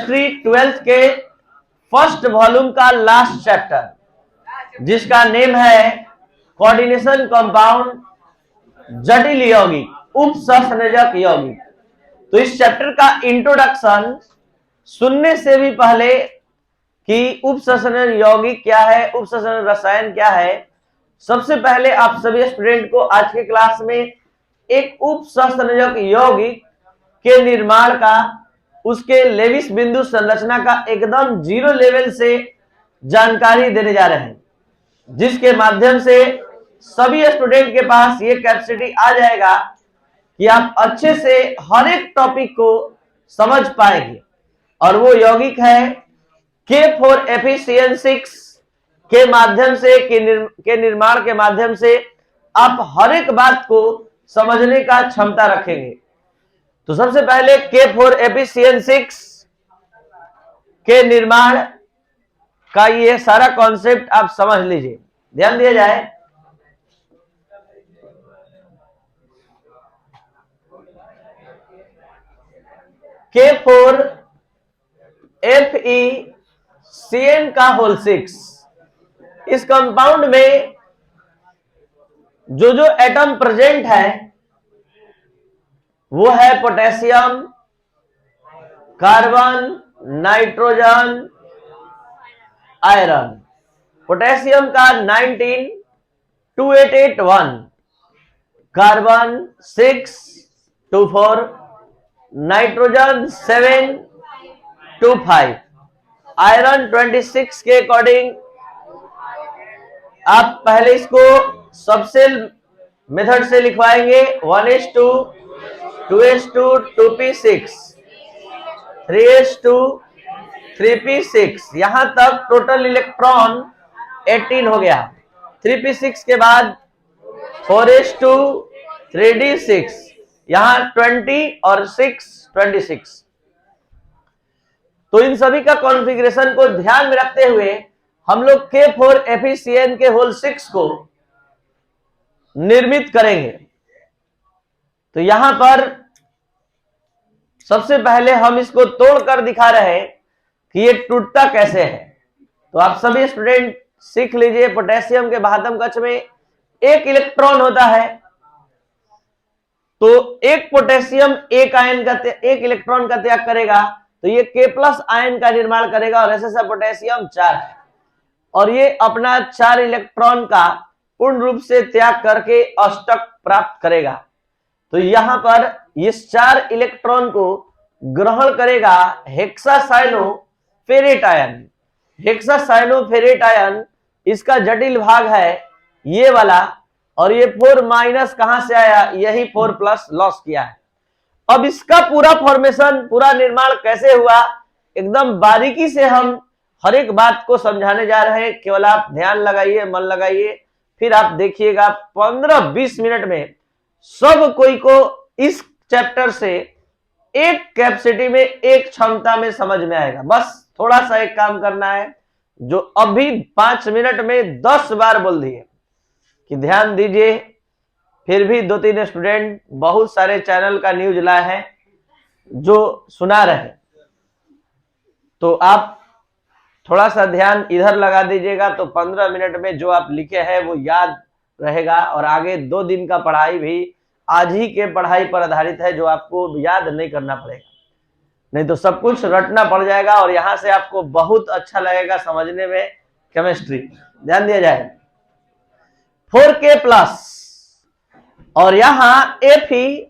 Chemistry 12th के first volume का last chapter जिसका नेम है कोऑर्डिनेशन कंपाउंड जटिल यौगिक उप सहसंयोजक यौगिक। तो इस चैप्टर का इंट्रोडक्शन सुनने से भी पहले कि उप सहसंयोजक यौगिक क्या है, उप सहसंयोजक रसायन क्या है, सबसे पहले आप सभी स्टूडेंट को आज के क्लास में एक उप सहसंयोजक यौगिक के निर्माण का, उसके लेविस बिंदु संरचना का एकदम जीरो लेवल से जानकारी देने जा रहे हैं, जिसके माध्यम से सभी स्टूडेंट के पास ये कैपेसिटी आ जाएगा कि आप अच्छे से हर एक टॉपिक को समझ पाएंगे। और वो यौगिक है K4Fe6 के माध्यम से के निर्माण के माध्यम से आप हर एक बात को समझने का क्षमता रखेंगे। तो सबसे पहले K4Fe6 के निर्माण का ये सारा कॉन्सेप्ट आप समझ लीजिए, ध्यान दिया जाए। K4FeCN का होल 6, इस कंपाउंड में जो एटम प्रेजेंट है वो है potassium, carbon, nitrogen, iron. Potassium का 19 2881, कार्बन 6 24, नाइट्रोजन 7 25, आयरन 26 के अकॉर्डिंग आप पहले इसको सबसेल मेथड से लिखवाएंगे 1s2 2s2 2p6 3s2 3p6, यहां तक टोटल इलेक्ट्रॉन 18 हो गया। 3p6 के बाद 4s2 3d6, यहां 20 और 6 26। तो इन सभी का कॉन्फ़िगरेशन को ध्यान में रखते हुए हम लोग K4FeCN के होल 6 को निर्मित करेंगे। तो यहां पर सबसे पहले हम इसको तोड़कर दिखा रहे हैं कि ये टूटता कैसे है। तो आप सभी स्टूडेंट सीख लीजिए, पोटेशियम के बाह्यतम कक्ष में एक इलेक्ट्रॉन होता है, तो एक पोटेशियम एक इलेक्ट्रॉन का त्याग करेगा, तो ये K+ आयन का निर्माण करेगा और ऐसे पोटेशियम 4 है, और ये अपना 4 इलेक्ट्रॉन का पूर्ण रूप से त्याग करके अष्टक प्राप्त करेगा। तो यहां पर इस 4 इलेक्ट्रॉन को ग्रहण करेगा हेक्सासाइनोफेरेट आयन। हेक्सासाइनोफेरेट आयन इसका जटिल भाग है ये वाला, और ये 4- कहां से आया, यही 4+ लॉस किया है। अब इसका पूरा फॉर्मेशन, पूरा निर्माण कैसे हुआ, एकदम बारीकी से हम हर एक बात को समझाने जा रहे हैं। केवल आप ध्यान लगाइए, मन लगाइए, फिर आप देखिएगा 15-20 मिनट में सब कोई को इस चैप्टर से एक कैपेसिटी में, एक क्षमता में समझ में आएगा। बस थोड़ा सा एक काम करना है, जो अभी 5 मिनट में 10 बार बोल दिए कि ध्यान दीजिए। फिर भी 2-3 स्टूडेंट बहुत सारे चैनल का न्यूज लाए हैं जो सुना रहे, तो आप थोड़ा सा ध्यान इधर लगा दीजिएगा, तो 15 मिनट में जो आप लिखे हैं वो याद रहेगा। और आगे 2 दिन का पढ़ाई भी आज ही के पढ़ाई पर आधारित है, जो आपको याद नहीं करना पड़ेगा, नहीं तो सब कुछ रटना पड़ जाएगा और यहां से आपको बहुत अच्छा लगेगा समझने में केमिस्ट्री। ध्यान दिया जाए, 4K+ और यहां FeCN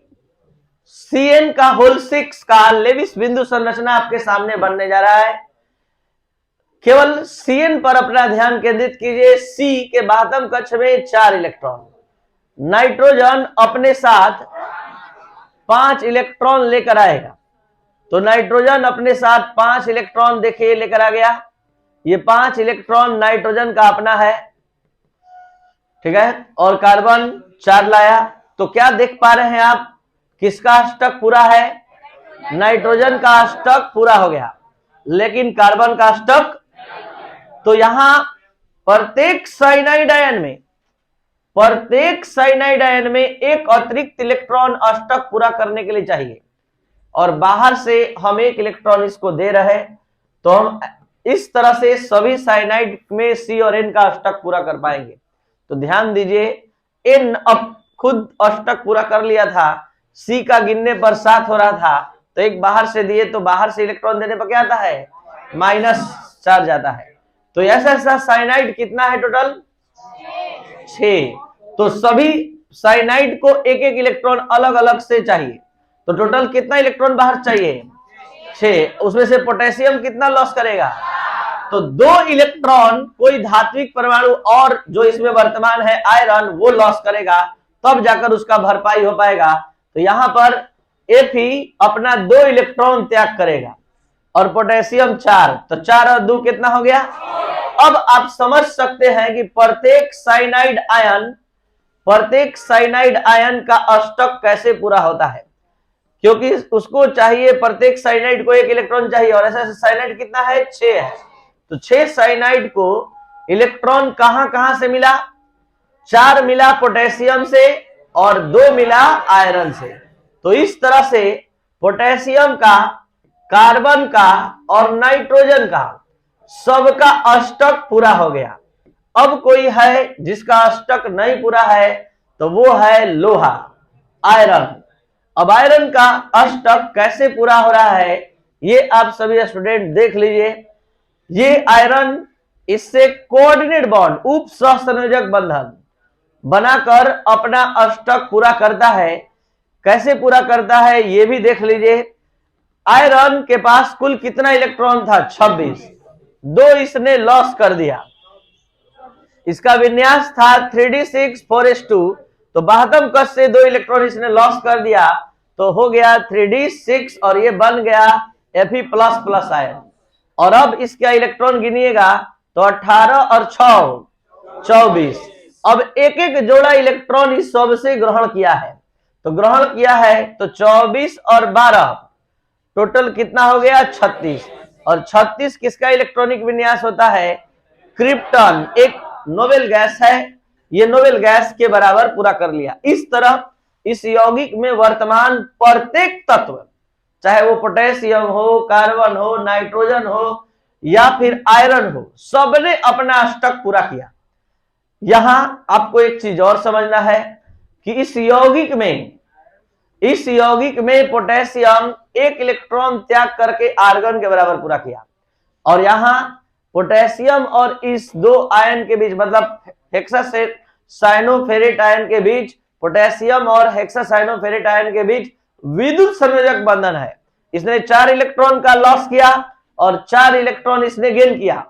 का होल 6 का लेविस बिंदु संरचना आपके सामने बनने जा रहा है। केवल CN पर अपना ध्यान केंद्रित कीजिए। C के बाह्यतम कक्ष में 4 इलेक्ट्रॉन, नाइट्रोजन अपने साथ 5 इलेक्ट्रॉन लेकर आएगा। तो नाइट्रोजन अपने साथ 5 इलेक्ट्रॉन देखिए लेकर आ गया। ये 5 इलेक्ट्रॉन नाइट्रोजन का अपना है, ठीक है, और कार्बन 4 लाया। तो क्या देख पा रहे हैं आप, किसका अष्टक पूरा है, नाइट्रोजन का अष्टक पूरा हो गया, लेकिन कार्बन का अष्टक। तो यहां प्रत्येक साइनाइड आयन में एक अतिरिक्त इलेक्ट्रॉन अष्टक पूरा करने के लिए चाहिए। और बाहर से हम एक इलेक्ट्रॉन इसको दे रहे, तो हम इस तरह से सभी साइनाइड में C और N का अष्टक पूरा कर पाएंगे। तो ध्यान दीजिए, N अब खुद अष्टक पूरा कर लिया था, C का गिनने पर 7 हो रहा था, तो एक बाहर से दिए तो बाहर से इलेक्ट्रॉन देने पर क्या आता है, -4 जाता है। तो ऐसा ऐसा साइनाइड कितना है टोटल, 6। तो सभी साइनाइड को एक एक इलेक्ट्रॉन अलग अलग से चाहिए, तो टोटल कितना इलेक्ट्रॉन बाहर चाहिए, 6। उसमें से पोटेशियम कितना लॉस करेगा, तो 2 इलेक्ट्रॉन कोई धात्विक परमाणु और जो इसमें वर्तमान है आयरन, वो लॉस करेगा, तब जाकर उसका भरपाई हो पाएगा। तो यहां पर Fe अपना 2 इलेक्ट्रॉन त्याग करेगा और पोटेशियम 4, तो 4 और 2 कितना हो गया। अब आप समझ सकते हैं कि प्रत्येक साइनाइड आयन का अष्टक कैसे पूरा होता है, क्योंकि उसको चाहिए, प्रत्येक साइनाइड को एक इलेक्ट्रॉन चाहिए, और ऐसा साइनाइड कितना है, 6 है। तो 6 साइनाइड को इलेक्ट्रॉन कहां कहां से मिला, 4 मिला पोटेशियम से और 2 मिला आयरन से। तो इस तरह से पोटेशियम का, कार्बन का और नाइट्रोजन का सबका अष्टक पूरा हो गया। अब कोई है जिसका अष्टक नहीं पूरा है, तो वो है लोहा, आयरन। अब आयरन का अष्टक कैसे पूरा हो रहा है, ये आप सभी स्टूडेंट देख लीजिए। ये आयरन इससे कोऑर्डिनेट बॉन्ड, उप सहसंयोजक बंधन बनाकर अपना अष्टक पूरा करता है। कैसे पूरा करता है ये भी देख लीजिए। आयरन के पास कुल कितना इलेक्ट्रॉन था, 26, 2 इसने लॉस कर दिया। इसका विन्यास था 3d6 4s2, तो बाहतम कश से 2 इलेक्ट्रॉन इसने लॉस कर दिया, तो हो गया 3d6 और ये बन गया Fe++ आयन। और अब इसका इलेक्ट्रॉन गिनिएगा तो 18 और 6 24। अब एक एक जोड़ा इलेक्ट्रॉन इस सब से ग्रहण किया है, तो ग्रहण किया है तो 24 और 12 टोटल कितना हो गया, 36। और 36 किसका इलेक्ट्रॉनिक विन्यास होता है, क्रिप्टन, एक नोबेल गैस है, ये नोबेल गैस के बराबर पूरा कर लिया। इस तरह इस यौगिक में वर्तमान प्रत्येक तत्व, चाहे वो पोटेशियम हो, कार्बन हो, नाइट्रोजन हो या फिर आयरन हो, सबने अपना अष्टक पूरा किया। यहां आपको एक चीज और समझना है कि इस यौगिक में पोटेशियम एक इलेक्ट्रॉन त्याग करके आर्गन के बराबर पूरा किया, और यहां पोटेशियम और इस 2 आयन के बीच, मतलब हेक्सासाइनोफेरेट आयन के बीच, पोटेशियम और हेक्सासाइनोफेरेट आयन के बीच विद्युत संयोजक बंधन है। इसने 4 इलेक्ट्रॉन का लॉस किया और 4 इलेक्ट्रॉन इसने गेन किया,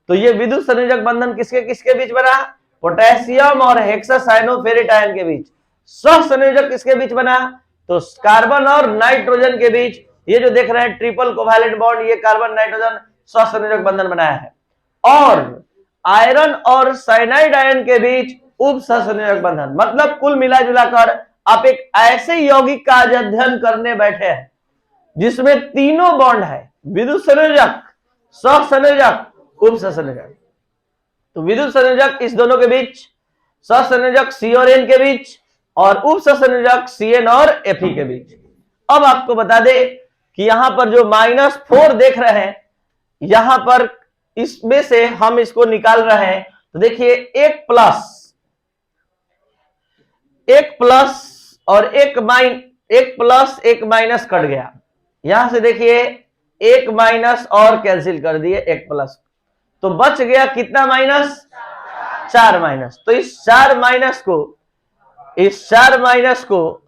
तो ये विद्युत संयोजक बंधन किसके किसके बीच बना, पोटेशियम और हेक्सासाइनोफेरेट आयन के बीच। सहसंयोजक किसके बीच बना, तो कार्बन और नाइट्रोजन के बीच। ये जो देख रहे हैं ट्रिपल कोवैलेंट बॉन्ड, ये कार्बन नाइट्रोजन सहसंयोजक बंधन बनाया है। और आयरन और साइनाइड आयन के बीच उप सहसंयोजक बंधन। मतलब कुल मिला जुलाकर आप एक ऐसे यौगिक का अध्ययन करने बैठे हैं जिसमें तीनों बॉन्ड है, विद्युत संयोजक, सहसंयोजक, उप सहसंयोजक। तो विद्युत संयोजक इस दोनों के बीच, सहसंयोजक C और N के बीच, और उप सहसंयोजक CN और Fe के बीच। अब आपको बता दे कि यहां पर जो -4 देख रहे हैं, यहां पर इसमें से हम इसको निकाल रहे हैं, तो देखिए एक प्लस और एक प्लस एक माइनस कट गया। यहां से देखिए एक माइनस और कैंसिल कर दिए एक प्लस, तो बच गया कितना माइनस, 4 माइनस। तो इस 4 माइनस को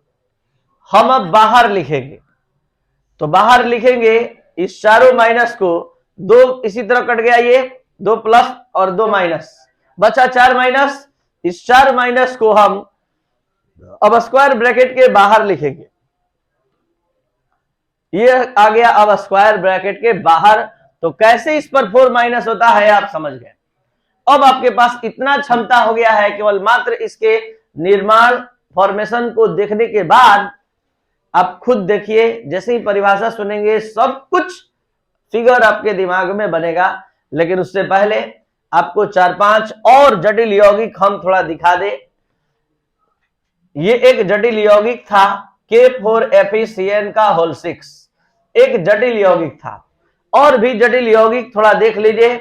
हम अब बाहर लिखेंगे। तो बाहर लिखेंगे इस चारों माइनस को, 2 इसी तरह कट गया, ये 2 प्लस और 2 माइनस, बचा 4 माइनस। इस 4 माइनस को हम अब स्क्वायर ब्रैकेट के बाहर लिखेंगे। ये आ गया अब स्क्वायर ब्रैकेट के बाहर। तो कैसे इस पर 4 माइनस होता है आप समझ गए। अब आपके पास इतना क्षमता हो गया है, केवल मात्र इसके निर्माण फॉर्मेशन को देखने के बाद आप खुद देखिए, जैसे ही परिभाषा सुनेंगे सब कुछ फिगर आपके दिमाग में बनेगा। लेकिन उससे पहले आपको 4-5 और जटिल यौगिक हम थोड़ा दिखा दे। ये एक जटिल यौगिक था K4FeCN का होल 6 एक जटिल यौगिक था। और भी जटिल यौगिक थोड़ा देख लीजिए,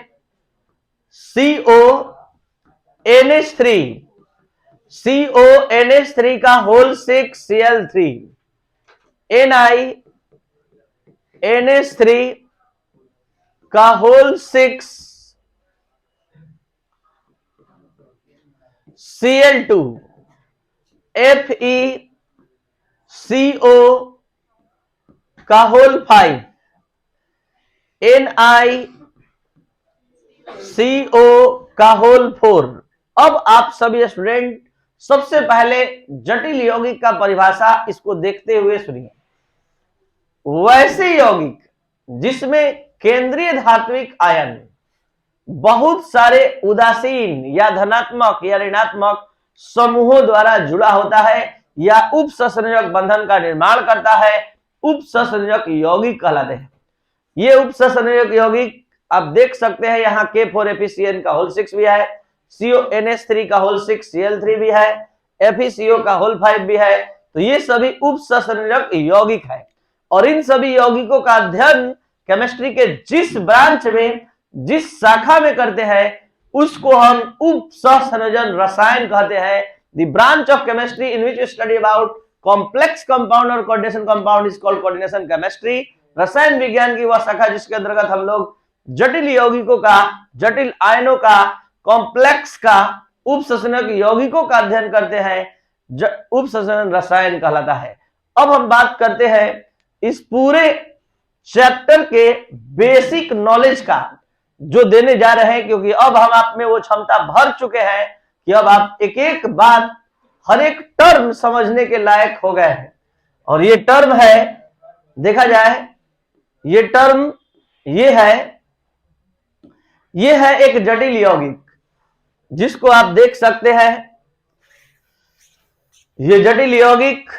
CONH3 का होल 6 Cl3, NiNH3 का होल 6 Cl2, FeCO का होल 5, NiCO का होल 4। अब आप सभी स्टूडेंट सबसे पहले जटिल यौगिक का परिभाषा इसको देखते हुए सुनिए। वैसे यौगिक जिसमें केंद्रीय धात्विक आयन बहुत सारे उदासीन या धनात्मक या ऋणात्मक समूहों द्वारा जुड़ा होता है या उप सहसंयोजक बंधन का निर्माण करता है, उप सहसंयोजक यौगिक कहलाते हैं। ये उप सहसंयोजक यौगिक आप देख सकते हैं, यहाँ K4FeCN का होल 6 भी है, CONH3 का होल 6 Cl3 भी है, FeCO का होल 5 भी है। तो ये सभी उप सहसंयोजक यौगिक है और इन सभी यौगिकों का अध्ययन केमिस्ट्री के जिस ब्रांच में, जिस शाखा में करते हैं उसको हम उप सहसंयोजन रसायन कहते हैं। The branch of chemistry in which study about complex compound और coordination compound is called coordination chemistry. रसायन विज्ञान की वह शाखा जिसके अंतर्गत हम लोग जटिल यौगिकों का, जटिल आयनों का, कॉम्प्लेक्स का, उप सहसंयोजक यौगिकों का अध्ययन करते हैं, उप सहसंयोजन रसायन कहलाता है। अब हम बात करते हैं इस पूरे चैप्टर के बेसिक नॉलेज का जो देने जा रहे हैं, क्योंकि अब हम आप में वो क्षमता भर चुके हैं कि अब आप एक एक बात, हर एक टर्म समझने के लायक हो गए हैं। और ये टर्म है, देखा जाए ये टर्म ये है एक जटिल यौगिक जिसको आप देख सकते हैं। ये जटिल यौगिक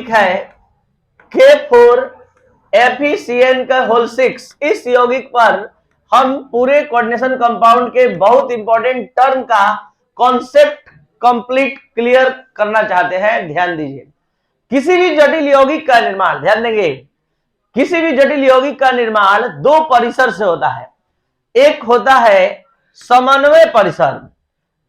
है K4FeCN का होल 6। इस यौगिक पर हम पूरे कोऑर्डिनेशन कंपाउंड के बहुत इंपॉर्टेंट टर्म का कॉन्सेप्ट कंप्लीट क्लियर करना चाहते हैं। ध्यान दीजिए, किसी भी जटिल यौगिक का निर्माण, ध्यान देंगे, किसी भी जटिल यौगिक का निर्माण दो परिसर से होता है। एक होता है समन्वय परिसर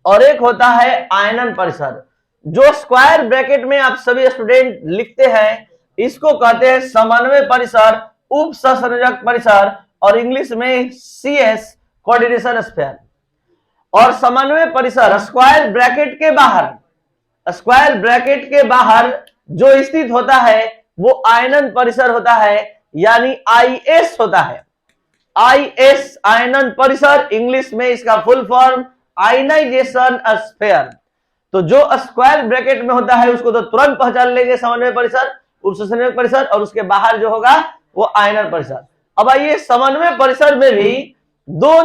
और एक होता है आयनन परिसर। जो स्क्वायर ब्रैकेट में आप सभी स्टूडेंट लिखते हैं इसको कहते हैं समन्वय परिसर, उप सहसंयोजक परिसर और इंग्लिश में CS कोऑर्डिनेशन स्फीयर। और समन्वय परिसर स्क्वायर ब्रैकेट के बाहर जो स्थित होता है वो आयनन परिसर होता है, यानी IS होता है। IS आयनन परिसर, इंग्लिश में इसका फुल फॉर्म आयनाइजेशन स्फीयर। तो जो स्क्वायर ब्रैकेट में होता है उसको तो तुरंत पहचान लेंगे, समन्वय परिसर, उप सहसंयोजक परिसर, और उसके बाहर जो होगा वो आयनन परिसर। अब आइए, समन्वय परिसर में भी दो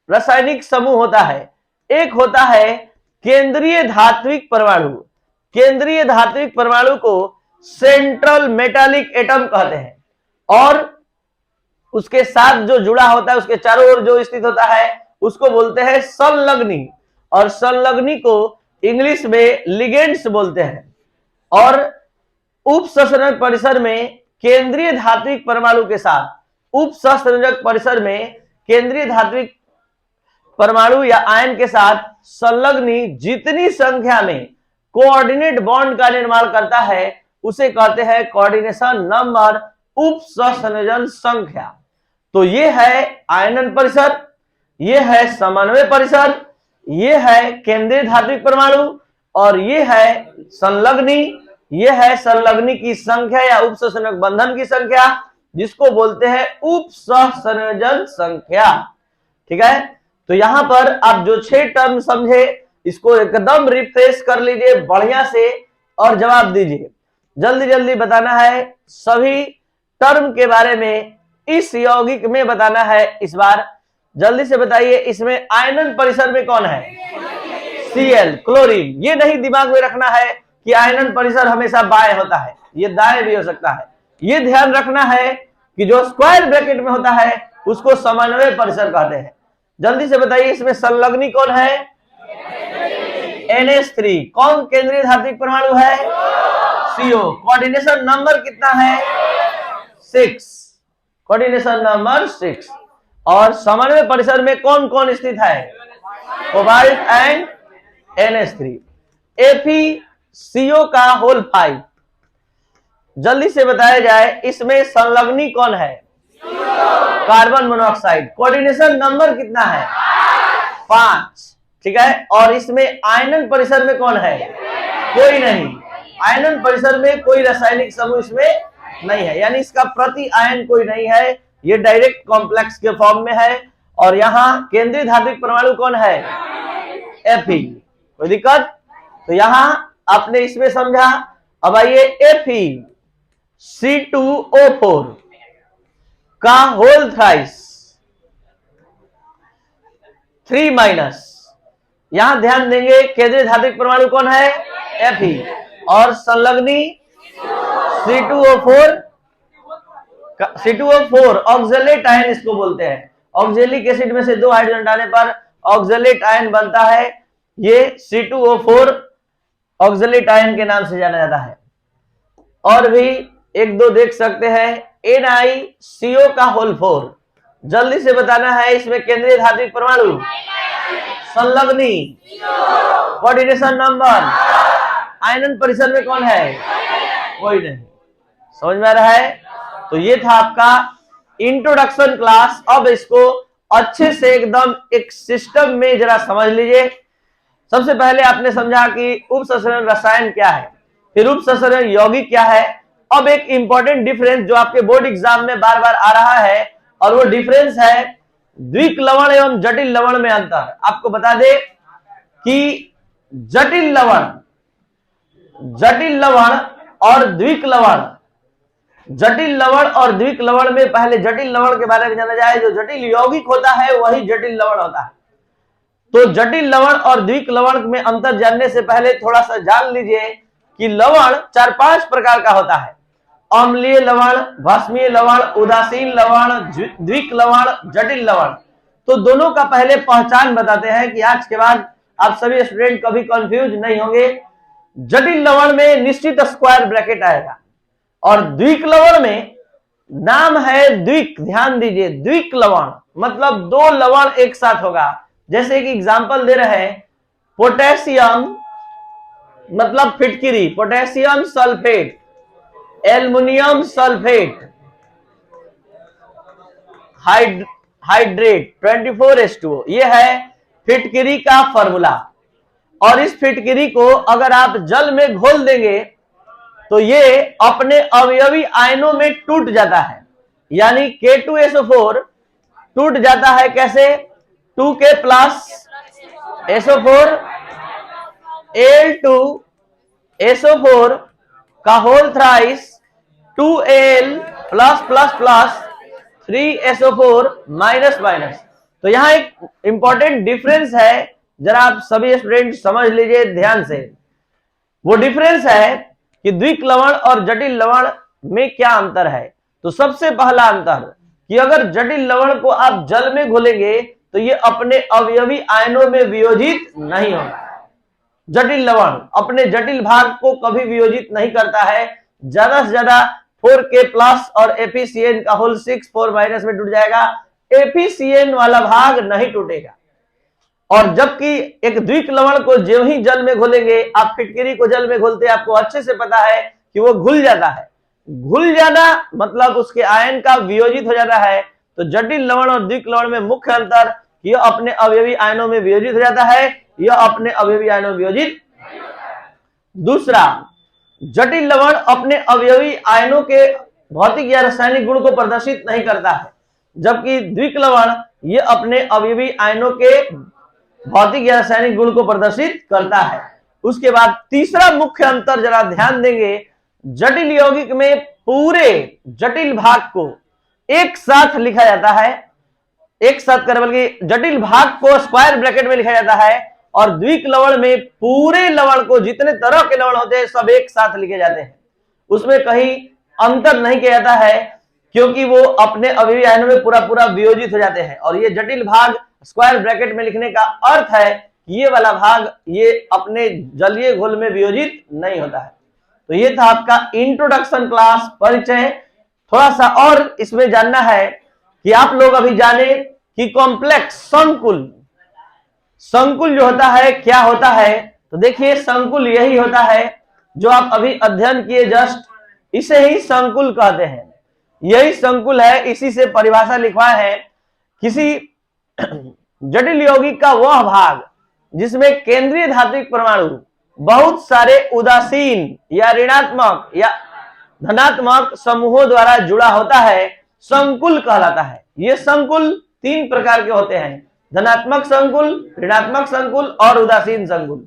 रासायनिक समूह होता है। एक होता है केंद्रीय धात्विक परमाणु। केंद्रीय धात्विक परमाणु को सेंट्रल मेटालिक एटम कहते हैं और उसके साथ जो जुड़ा होता है, उसके चारों ओर जो स्थित होता है उसको बोलते हैं संलग्नी, और संलग्नी को इंग्लिश में लिगेंड्स बोलते हैं। और उप सहसंयोजक परिसर में केंद्रीय धात्विक परमाणु के साथ, उप सहसंयोजक परिसर में केंद्रीय धात्विक परमाणु या आयन के साथ संलग्नी जितनी संख्या में कोऑर्डिनेट बॉन्ड का निर्माण करता है उसे कहते हैं कोऑर्डिनेशन नंबर, उप सहसंयोजन संख्या। तो ये है आयनन परिसर, ये है समन्वय परिसर, ये है केंद्रीय धात्विक परमाणु और ये है संलग्नी। ये है संलग्नी की संख्या या उप सहसंयोजक बंधन की संख्या, जिसको बोलते हैं उप सहसंयोजन संख्या। ठीक है, तो यहां पर आप जो 6 टर्म समझे इसको एकदम रिफ्रेश कर लीजिए बढ़िया से और जवाब दीजिए। जल्दी जल्दी बताना है, सभी टर्म के बारे में इस यौगिक में बताना है। इस बार जल्दी से बताइए, इसमें आयनन परिसर में कौन है? Cl, chlorine. ये नहीं दिमाग में रखना है कि आयनन परिसर हमेशा बाएं होता है, ये दाएं भी हो सकता है। ये ध्यान रखना है कि जो स्क्वायर ब्रैकेट में होता है उसको समन्वय परिसर कहते हैं। जल्दी से बताइए इसमें संलग्नी कौन है? NH3। कौन केंद्रीय धात्विक परमाणु है? CO। कोऑर्डिनेशन नंबर कितना है? 6। Coordination number 6। और समन्वय परिसर में कौन कौन स्थित है? Cobalt and NH3। FeCO का होल 5। जल्दी से बताया जाए इसमें संलग्नी कौन है? Carbon monoxide. कोऑर्डिनेशन नंबर कितना है? 5। ठीक है। और इसमें आयनन परिसर में कौन है? कोई नहीं। आयनन परिसर में कोई रासायनिक समूह इसमें नहीं है, यानी इसका प्रति आयन कोई नहीं है, ये डायरेक्ट कॉम्प्लेक्स के फॉर्म में है। और यहाँ केंद्रीय धात्विक परमाणु कौन है? Fe। कोई दिक्कत? तो यहां आपने इसमें समझा। अब आइए FeC2O4 का होल थ्राइस 3-। यहां ध्यान देंगे केंद्रीय धात्विक परमाणु कौन है? Fe। और संलग्नी C2O4 ऑक्जेलेट आयन इसको बोलते हैं। ऑक्जेलिक एसिड में से 2 हाइड्रोजन डालने पर ऑक्जेलेट आयन बनता है। ये C2O4 ऑक्जेलेट आयन के नाम से जाना जाता है। और भी 1-2 देख सकते हैं। NiCO का होल 4। जल्दी से बताना है इसमें केंद्रीय धात्विक परमाणु, संलग्नी, कोऑर्डिनेशन नंबर, आयनन परिसर में कौन है? कोई नहीं। समझ में आ रहा है? तो ये था आपका इंट्रोडक्शन क्लास। अब इसको अच्छे से एकदम एक सिस्टम में जरा समझ लीजिए। सबसे पहले आपने समझा कि उपसंचरण रसायन क्या है, फिर उपसंचरण यौगिक क्या है। अब एक इंपॉर्टेंट डिफरेंस जो आपके बोर्ड एग्जाम में बार बार आ रहा है, और वो डिफरेंस है द्विक लवण एवं जटिल लवण में अंतर। आपको बता दे कि जटिल लवण और द्विक लवण, जटिल लवण और द्विक लवण में पहले जटिल लवण के बारे में जाना जाए। जो जटिल यौगिक होता है वही जटिल लवण होता है। तो जटिल लवण और द्विक लवण में अंतर जानने से पहले थोड़ा सा जान लीजिए कि लवण 4-5 प्रकार का होता है। अम्लीय लवण, भस्मीय लवण, उदासीन लवण, द्विक लवण, जटिल लवण। तो दोनों का पहले पहचान बताते हैं कि आज के बाद आप सभी स्टूडेंट कभी कंफ्यूज नहीं होंगे। जटिल लवण में निश्चित स्क्वायर ब्रैकेट आएगा, और द्विक लवण में नाम है द्विक। ध्यान दीजिए, द्विक लवण मतलब 2 लवण एक साथ होगा। जैसे कि एग्जांपल दे रहे हैं, पोटेशियम मतलब फिटकिरी, potassium sulphate, aluminium sulphate, hydrate 24H2O। ये है फिटकिरी का फॉर्मूला। और इस फिटकिरी को अगर आप जल में घोल देंगे तो ये अपने अवयवी आयनों में टूट जाता है। यानी K2SO4 टूट जाता है कैसे? 2K प्लस SO4 Al2SO4 का whole thrice 2Al plus plus plus 3SO4 minus minus. तो यहां एक इंपॉर्टेंट डिफरेंस है, जरा आप सभी स्टूडेंट समझ लीजिए ध्यान से। वो डिफरेंस है कि द्विक लवण और जटिल लवण में क्या अंतर है। तो सबसे पहला अंतर कि अगर जटिल लवण को आप जल में घोलेंगे तो ये अपने अवयवी आयनों में वियोजित नहीं होगा। जटिल लवण अपने जटिल भाग को कभी वियोजित नहीं करता है। ज्यादा से ज्यादा 4K प्लस और FeCN का होल 6 4 माइनस में टूट जाएगा। FeCN वाला भाग नहीं टूटेगा। और जबकि एक द्विक लवण को जो ही जल में घोलेंगे, आप फिटकिरी को जल में घोलते हैं, आपको अच्छे से पता है कि वो घुल जाता है। घुल जाना मतलब उसके आयन का वियोजित हो जाता है। तो जटिल लवण और द्विक लवण में मुख्य अंतर, यह अपने अवयवी आयनों में वियोजित हो जाता है, यह अपने अवयवी आयनों में वियोजित। दूसरा, जटिल लवण अपने अवयवी आयनों के भौतिक या रासायनिक गुण को प्रदर्शित नहीं करता है, जबकि द्विक लवण ये अपने अवयवी आयनों के भौतिक या रासायनिक गुण को प्रदर्शित करता है। उसके बाद तीसरा मुख्य अंतर जरा ध्यान देंगे, जटिल यौगिक में पूरे जटिल भाग को एक साथ लिखा जाता है, एक साथ कर बल्कि जटिल भाग को स्क्वायर ब्रैकेट में लिखा जाता है, और द्विक लवण में पूरे लवण को, जितने तरह के लवण होते हैं सब एक साथ लिखे जाते हैं। उसमें कहीं अंतर नहीं किया जाता है क्योंकि वो अपने अवयवी आयनों में पूरा पूरा वियोजित हो जाते हैं। और ये जटिल भाग स्क्वायर ब्रैकेट में लिखने का अर्थ है कि ये वाला भाग ये अपने जलीय घोल में वियोजित नहीं होता है। तो ये था आपका इंट्रोडक्शन क्लास, परिचय। थोड़ा सा और इसमें जानना है कि आप लोग अभी जाने कि कॉम्प्लेक्स संकुल जो होता है क्या होता है। तो देखिए संकुल यही होता है जो आप अभी अध्ययन किए जस्ट, इसे ही संकुल कहते हैं। यही संकुल है, इसी से परिभाषा लिखवा है। किसी जटिल यौगिक का वह भाग जिसमें केंद्रीय धात्विक परमाणु बहुत सारे उदासीन या ऋणात्मक या धनात्मक समूहों द्वारा जुड़ा होता है, संकुल कहलाता है। ये संकुल 3 प्रकार के होते हैं, धनात्मक संकुल, ऋणात्मक संकुल और उदासीन संकुल।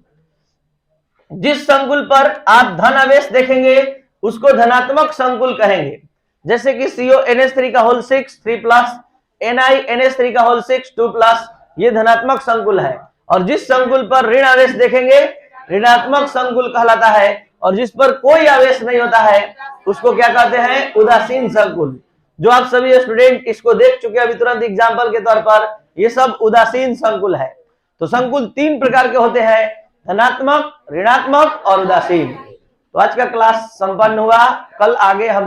जिस संकुल पर आप धन आवेश देखेंगे उसको धनात्मक संकुल कहेंगे, जैसे कि CONH3 का होल 6 3+, NiNH3 का होल 6 2+, ये धनात्मक संकुल है। और जिस संकुल पर ऋण आवेश देखेंगे ऋणात्मक संकुल कहलाता है, और जिस पर कोई आवेश नहीं होता है उसको क्या कहते हैं, उदासीन संकुल। जो आप सभी स्टूडेंट इसको देख चुके हैं अभी तुरंत एग्जाम्पल के तौर पर, ये सब उदासीन संकुल है। तो संकुल 3 प्रकार के होते हैं, धनात्मक, ऋणात्मक और उदासीन। तो आज का क्लास संपन्न हुआ। कल आगे हम